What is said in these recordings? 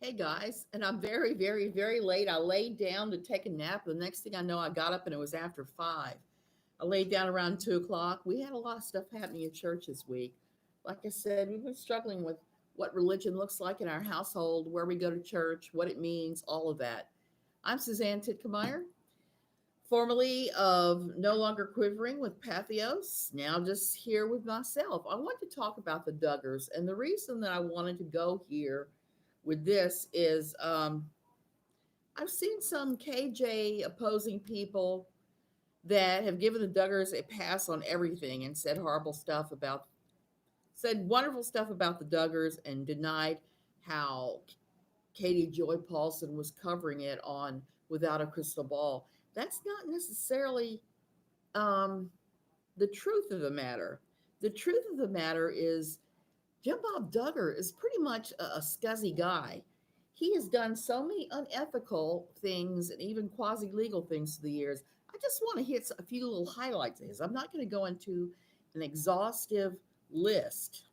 Hey guys, and I'm very, very, very late. I laid down to take a nap. The next thing I know, I got up and it was after 5. I laid down around 2 o'clock. We had a lot of stuff happening in church this week. Like I said, we've been struggling with what religion looks like in our household, where we go to church, what it means, all of that. I'm Suzanne Titkemeyer, formerly of No Longer Quivering with Pathos, now just here with myself. I want to talk about the Duggars, and the reason that I wanted to go here with this is I've seen some KJ opposing people that have given the Duggars a pass on everything and said wonderful stuff about the Duggars and denied how Katie Joy Paulson was covering it on Without a Crystal Ball. That's not necessarily um, the truth of the matter. The truth of the matter is Jim Bob Duggar is pretty much a scuzzy guy. He has done so many unethical things and even quasi legal things through the years. I just want to hit a few little highlights of his. I'm not going to go into an exhaustive list.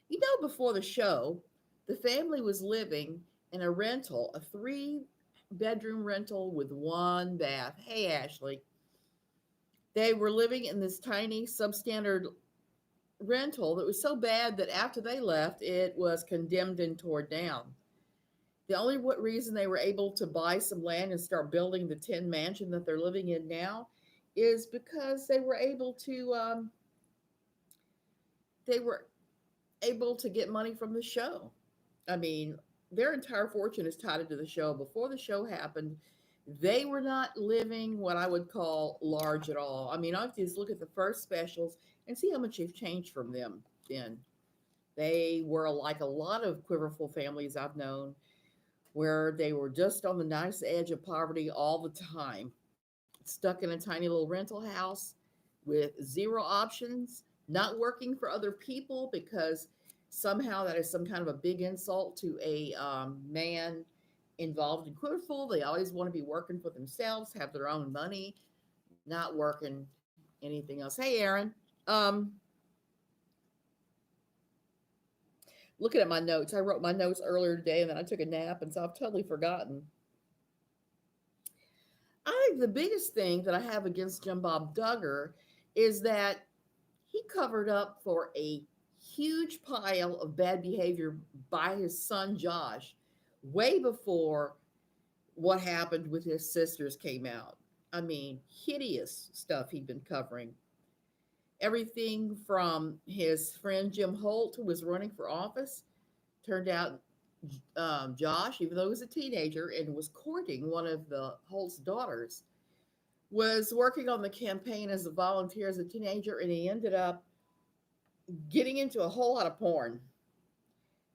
You know, before the show, the family was living in a rental, a 3 bedroom rental with 1 bath. Hey, Ashley. They were living in this tiny substandard rental that was so bad that after they left, it was condemned and torn down. The only reason they were able to buy some land and start building the tin mansion that they're living in now is because they were able to get money from the show. I mean, their entire fortune is tied into the show. Before the show happened, they were not living what I would call large at all. I mean, I have to just look at the first specials and see how much they've changed from them then. They were like a lot of Quiverful families I've known, where they were just on the nice edge of poverty all the time, stuck in a tiny little rental house with zero options, not working for other people because somehow that is some kind of a big insult to a man involved in Quiverful. They always want to be working for themselves, have their own money, not working anything else. Hey, Aaron. Um, Looking at my notes, I wrote my notes earlier today and then I took a nap, and so I've totally forgotten. I think the biggest thing that I have against Jim Bob Duggar is that he covered up for a huge pile of bad behavior by his son Josh way before what happened with his sisters came out. I mean, hideous stuff he'd been covering. Everything from his friend Jim Holt, who was running for office, turned out Josh, even though he was a teenager and was courting one of the Holt's daughters, was working on the campaign as a volunteer as a teenager, and he ended up getting into a whole lot of porn.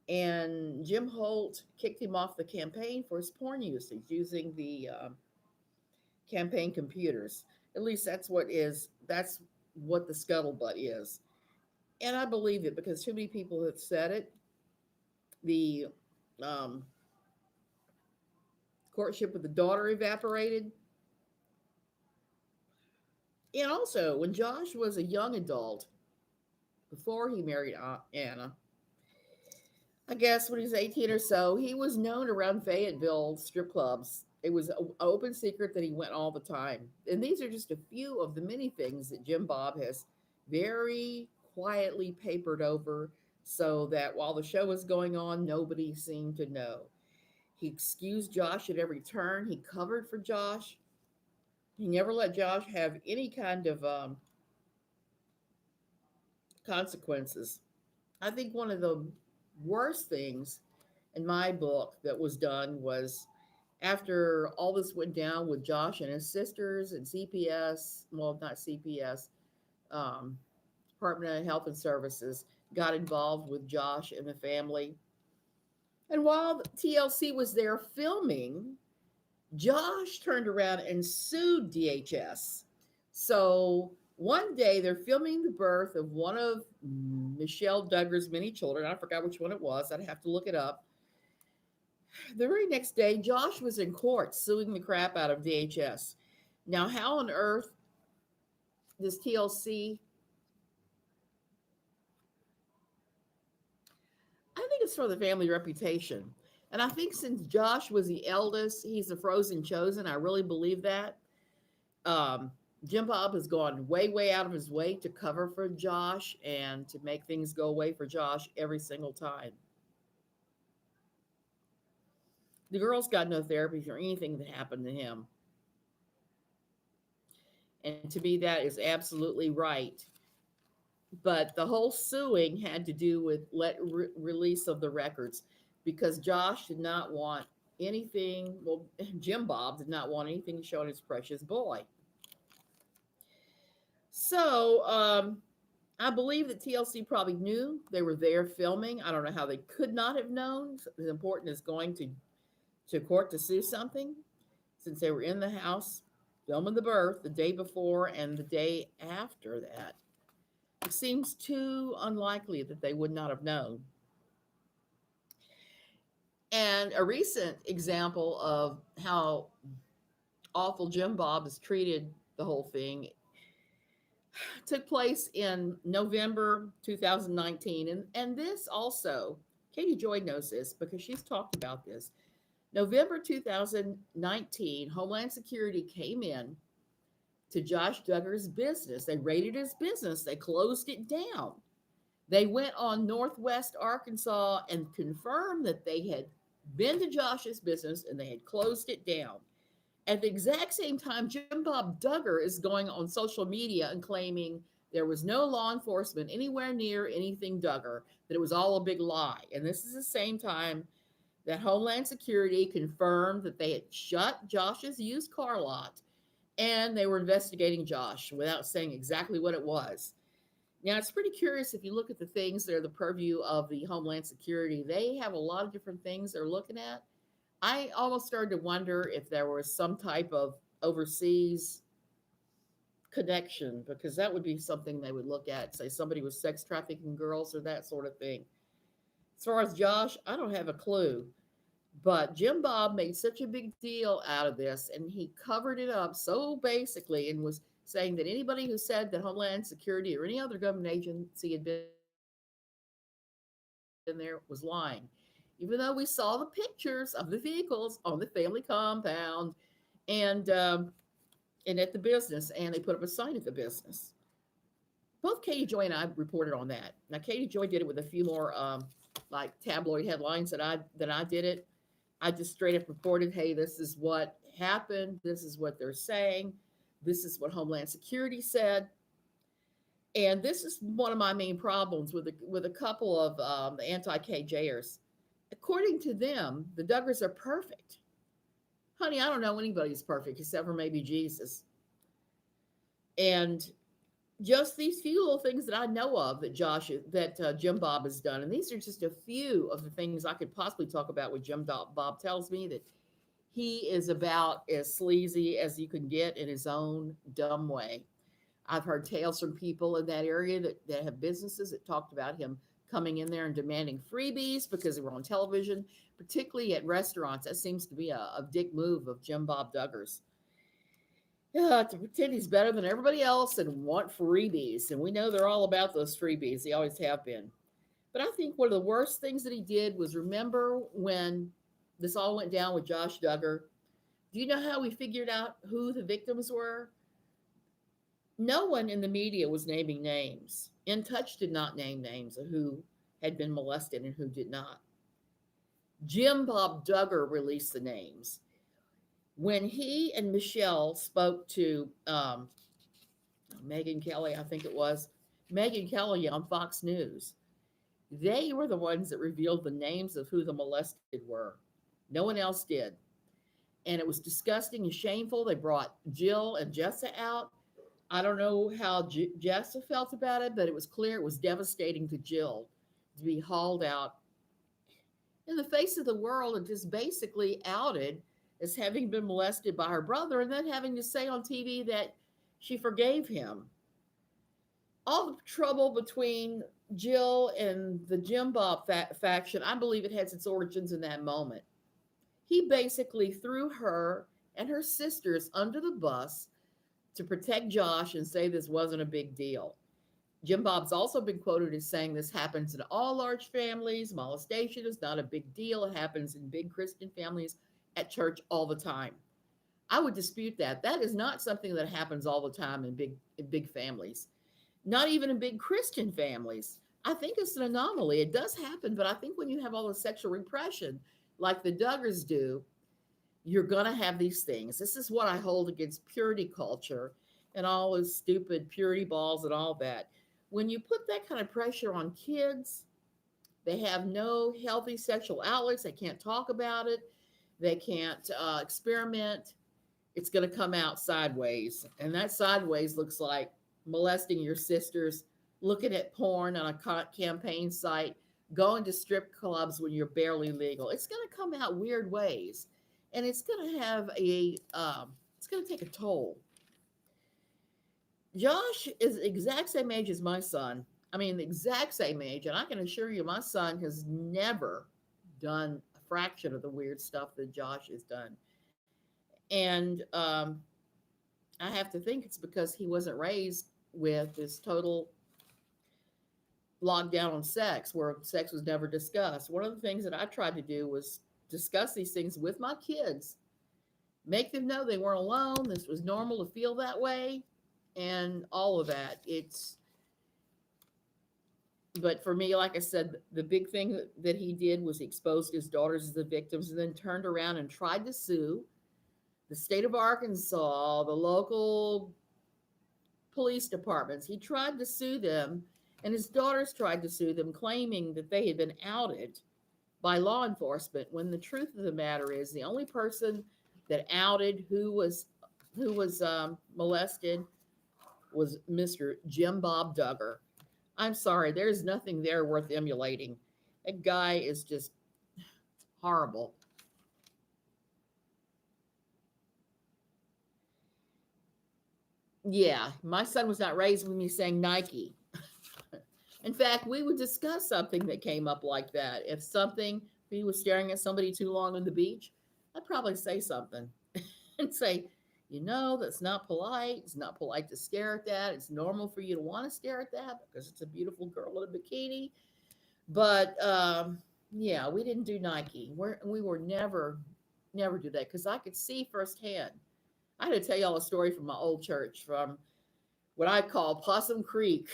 And Jim Holt kicked him off the campaign for his porn usage using the campaign computers. At least that's what the scuttlebutt is. And I believe it because too many people have said it. The um, courtship with the daughter evaporated. And also, when Josh was a young adult, before he married Anna, I guess when he was 18 or so, he was known around Fayetteville strip clubs. It was an open secret that he went all the time. And these are just a few of the many things that Jim Bob has very quietly papered over so that while the show was going on, nobody seemed to know. He excused Josh at every turn. He covered for Josh. He never let Josh have any kind of consequences. I think one of the worst things in my book that was done was after all this went down with Josh and his sisters and CPS, well, not CPS, um, Department of Health and Services got involved with Josh and the family. And while TLC was there filming, Josh turned around and sued DHS. So one day they're filming the birth of one of Michelle Duggar's many children. I forgot which one it was. I'd have to look it up. The very next day, Josh was in court suing the crap out of DHS. Now, how on earth does TLC? I think it's for the family reputation. And I think since Josh was the eldest, he's the frozen chosen. I really believe that. Um, Jim Bob has gone way, way out of his way to cover for Josh and to make things go away for Josh every single time. The girl's got no therapy for anything that happened to him. And to me, that is absolutely right. But the whole suing had to do with release of the records because Josh did not want anything. Well, Jim Bob did not want anything showing his precious boy. So I believe that TLC probably knew they were there filming. I don't know how they could not have known. As important as going to court to sue something, since they were in the house filming the birth the day before and the day after that. It seems too unlikely that they would not have known. And a recent example of how awful Jim Bob has treated the whole thing took place in November 2019. And this also, Katie Joy knows this because she's talked about this. November 2019, Homeland Security came in to Josh Duggar's business. They raided his business, they closed it down. They went on Northwest Arkansas and confirmed that they had been to Josh's business and they had closed it down. At the exact same time, Jim Bob Duggar is going on social media and claiming there was no law enforcement anywhere near anything Duggar, that it was all a big lie. And this is the same time that Homeland Security confirmed that they had shut Josh's used car lot and they were investigating Josh without saying exactly what it was. Now, it's pretty curious if you look at the things that are the purview of the Homeland Security. They have a lot of different things they're looking at. I almost started to wonder if there was some type of overseas connection, because that would be something they would look at, say somebody was sex trafficking girls or that sort of thing. As far as Josh, I don't have a clue. But Jim Bob made such a big deal out of this, and he covered it up so basically and was saying that anybody who said that Homeland Security or any other government agency had been there was lying. Even though we saw the pictures of the vehicles on the family compound and and at the business, and they put up a sign at the business. Both Katie Joy and I reported on that. Now, Katie Joy did it with a few more like tabloid headlines that I did it. I just straight up reported, hey, this is what happened. This is what they're saying. This is what Homeland Security said. And this is one of my main problems with a couple of the anti-KJers. According to them, the Duggars are perfect. Honey, I don't know anybody's perfect except for maybe Jesus. And just these few little things that I know of that Jim Bob has done, and these are just a few of the things I could possibly talk about. With Jim Bob tells me that he is about as sleazy as you can get in his own dumb way. I've heard tales from people in that area that have businesses that talked about him coming in there and demanding freebies because they were on television, particularly at restaurants. That seems to be a dick move of Jim Bob Duggar's. Yeah, to pretend he's better than everybody else and want freebies. And we know they're all about those freebies. They always have been. But I think one of the worst things that he did was, remember when this all went down with Josh Duggar? Do you know how we figured out who the victims were? No one in the media was naming names. In Touch did not name names of who had been molested and who did not. Jim Bob Duggar released the names. When he and Michelle spoke to Megyn Kelly, I think it was, Megyn Kelly on Fox News, they were the ones that revealed the names of who the molested were. No one else did. And it was disgusting and shameful. They brought Jill and Jessa out. I don't know how Jessa felt about it, but it was clear it was devastating to Jill to be hauled out in the face of the world and just basically outed as having been molested by her brother, and then having to say on TV that she forgave him. All the trouble between Jill and the Jim Bob faction, I believe it has its origins in that moment. He basically threw her and her sisters under the bus to protect Josh and say this wasn't a big deal. Jim Bob's also been quoted as saying this happens in all large families. Molestation is not a big deal. It happens in big Christian families at church all the time. I would dispute that. That is not something that happens all the time in big families. Not even in big Christian families. I think it's an anomaly. It does happen, but I think when you have all the sexual repression, like the Duggars do, you're going to have these things. This is what I hold against purity culture and all those stupid purity balls and all that. When you put that kind of pressure on kids, they have no healthy sexual outlets. They can't talk about it. They can't experiment. It's going to come out sideways. And that sideways looks like molesting your sisters, looking at porn on a campaign site, going to strip clubs when you're barely legal. It's going to come out weird ways. And it's going to have it's going to take a toll. Josh is the exact same age as my son. I mean, the exact same age. And I can assure you, my son has never done a fraction of the weird stuff that Josh has done. And I have to think it's because he wasn't raised with this total lockdown on sex, where sex was never discussed. One of the things that I tried to do was discuss these things with my kids, make them know they weren't alone. This was normal to feel that way, and all of that. But for me, like I said, the big thing that he did was he exposed his daughters as the victims and then turned around and tried to sue the state of Arkansas, the local police departments. He tried to sue them, and his daughters tried to sue them, claiming that they had been outed by law enforcement. When the truth of the matter is, the only person that outed who was molested was Mr. Jim Bob Duggar. I'm sorry, there's nothing there worth emulating. That guy is just horrible. Yeah, my son was not raised with me saying Nike. In fact, we would discuss something that came up like that. If he was staring at somebody too long on the beach, I'd probably say something and say, that's not polite. It's not polite to stare at that. It's normal for you to want to stare at that because it's a beautiful girl in a bikini. But yeah, we didn't do Nike. We were never do that because I could see firsthand. I had to tell y'all a story from my old church, from what I call Possum Creek.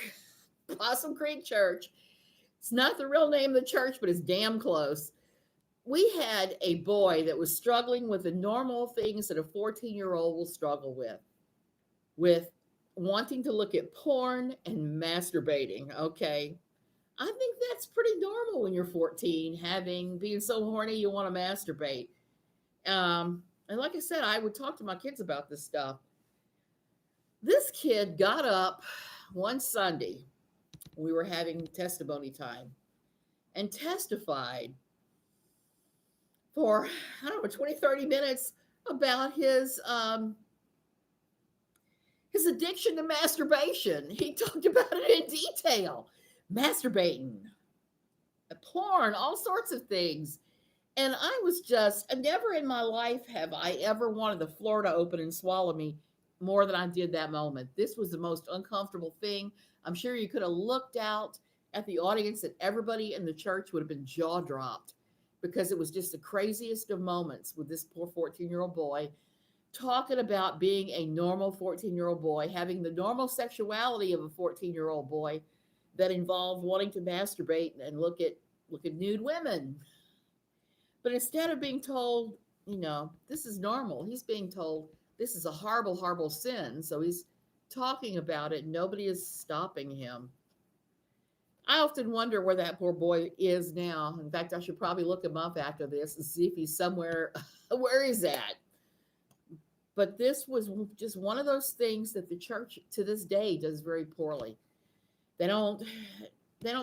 Possum Creek Church. It's not the real name of the church, but it's damn close. We had a boy that was struggling with the normal things that a 14-year-old will struggle with wanting to look at porn and masturbating. Okay. I think that's pretty normal when you're 14, being so horny you want to masturbate. And like I said, I would talk to my kids about this stuff. This kid got up one Sunday. We were having testimony time and testified for, I don't know, 20, 30 minutes about his addiction to masturbation. He talked about it in detail. Masturbating, porn, all sorts of things. And I was never in my life have I ever wanted the floor to open and swallow me more than I did that moment. This was the most uncomfortable thing. I'm sure you could have looked out at the audience and everybody in the church would have been jaw dropped, because it was just the craziest of moments with this poor 14-year-old boy talking about being a normal 14-year-old boy, having the normal sexuality of a 14-year-old boy that involved wanting to masturbate and look at nude women. But instead of being told, this is normal, he's being told this is a horrible, horrible sin. So he's talking about it. Nobody is stopping him. I often wonder where that poor boy is now. In fact, I should probably look him up after this and see if he's somewhere where he's at. But this was just one of those things that the church to this day does very poorly. They don't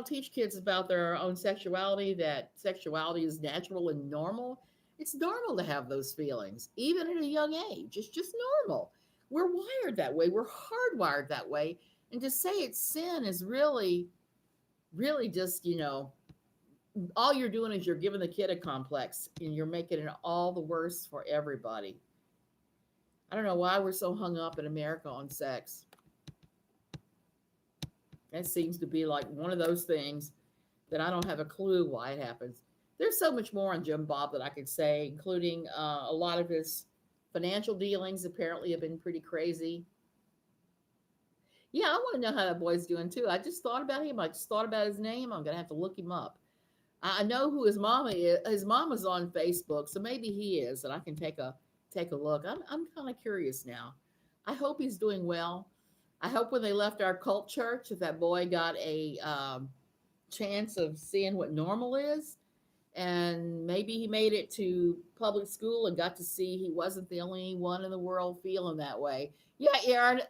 teach kids about their own sexuality, that sexuality is natural and normal. It's normal to have those feelings, even at a young age. It's just normal. We're wired that way. We're hardwired that way. And to say it's sin is really, really just, all you're doing is you're giving the kid a complex and you're making it all the worse for everybody. I don't know why we're so hung up in America on sex. That seems to be like one of those things that I don't have a clue why it happens. There's so much more on Jim Bob that I could say, including a lot of his financial dealings apparently have been pretty crazy. Yeah, I want to know how that boy's doing too. I just thought about him. I just thought about his name. I'm gonna have to look him up. I know who his mama is. His mama's on Facebook, so maybe he is, and I can take a look. I'm kind of curious now. I hope he's doing well. I hope when they left our cult church, that that boy got a chance of seeing what normal is, and maybe he made it to public school and got to see he wasn't the only one in the world feeling that way. Yeah, Aaron,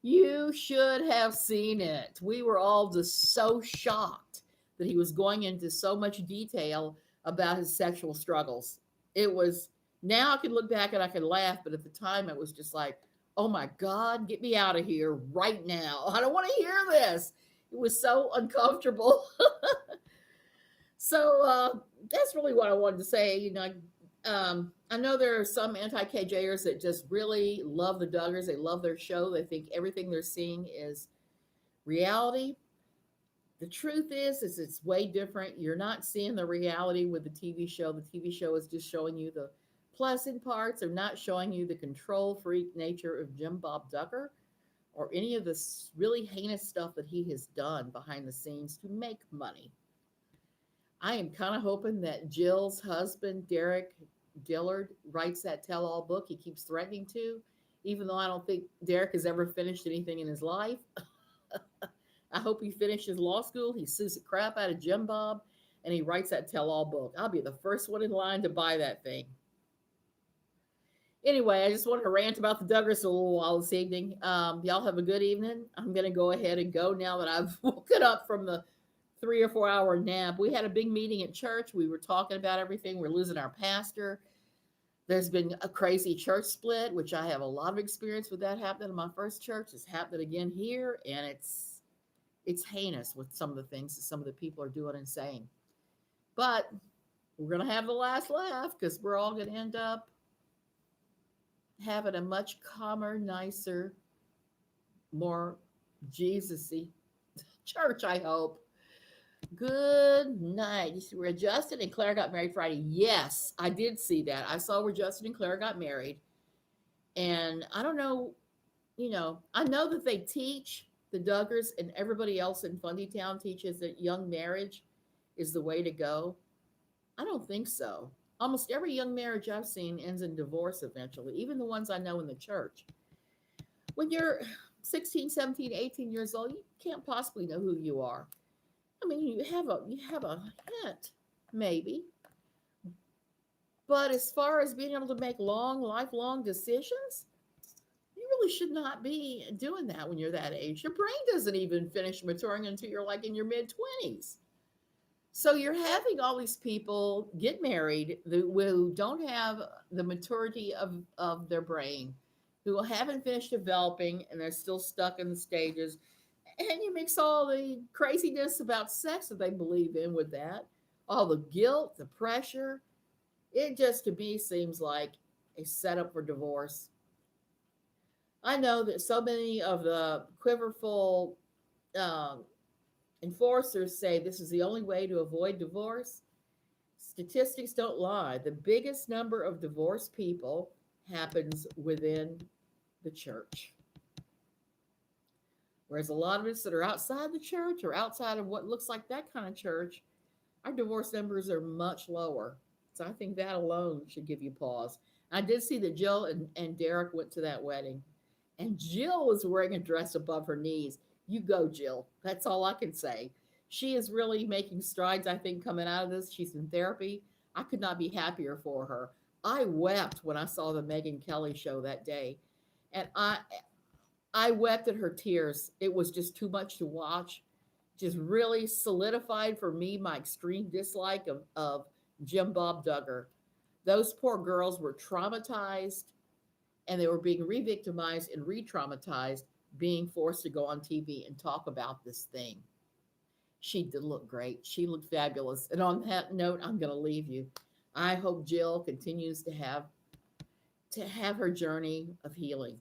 you should have seen it. We were all just so shocked that he was going into so much detail about his sexual struggles. It was, now I can look back and I can laugh, but at the time it was just like, oh my God, get me out of here right now. I don't want to hear this. It was so uncomfortable. So that's really what I wanted to say. I know there are some anti-KJers that just really love the Duggars. They love their show. They think everything they're seeing is reality. The truth is it's way different. You're not seeing the reality with the TV show. The TV show is just showing you the pleasant parts. They're not showing you the control freak nature of Jim Bob Duggar or any of this really heinous stuff that he has done behind the scenes to make money. I am kind of hoping that Jill's husband, Derek Dillard, writes that tell all book. He keeps threatening to, even though I don't think Derek has ever finished anything in his life. I hope he finishes law school. He sues the crap out of Jim Bob and he writes that tell all book. I'll be the first one in line to buy that thing. Anyway, I just wanted to rant about the Duggars a little while this evening. Y'all have a good evening. I'm going to go ahead and go now that I've woken up from the 3 or 4 hour nap. We had a big meeting at church. We were talking about everything. We're losing our pastor. There's been a crazy church split, which I have a lot of experience with that happening in my first church. It's happening again here, and it's heinous with some of the things that some of the people are doing and saying. But we're going to have the last laugh because we're all going to end up having a much calmer, nicer, more Jesus-y church, I hope. Good night. You see where Justin and Claire got married Friday. Yes, I did see that. I saw where Justin and Claire got married. And I don't know, I know that they teach the Duggars and everybody else in Fundytown teaches that young marriage is the way to go. I don't think so. Almost every young marriage I've seen ends in divorce eventually, even the ones I know in the church. When you're 16, 17, 18 years old, you can't possibly know who you are. I mean, you have a hint, maybe. But as far as being able to make long, lifelong decisions, you really should not be doing that when you're that age. Your brain doesn't even finish maturing until you're like in your mid-20s. So you're having all these people get married who don't have the maturity of their brain, who haven't finished developing and they're still stuck in the stages. And you mix all the craziness about sex that they believe in with that, all the guilt, the pressure. It just to me seems like a setup for divorce. I know that so many of the Quiverful um, enforcers say this is the only way to avoid divorce. Statistics don't lie. The biggest number of divorced people happens within the church. Whereas a lot of us that are outside the church or outside of what looks like that kind of church, our divorce numbers are much lower. So I think that alone should give you pause. I did see that Jill and Derek went to that wedding, and Jill was wearing a dress above her knees. You go, Jill. That's all I can say. She is really making strides, I think, coming out of this. She's in therapy. I could not be happier for her. I wept when I saw the Megyn Kelly show that day. And I wept at her tears. It was just too much to watch. Just really solidified for me my extreme dislike of Jim Bob Duggar. Those poor girls were traumatized and they were being re victimized and re traumatized, being forced to go on TV and talk about this thing. She did look great. She looked fabulous. And on that note, I'm going to leave you. I hope Jill continues to have her journey of healing.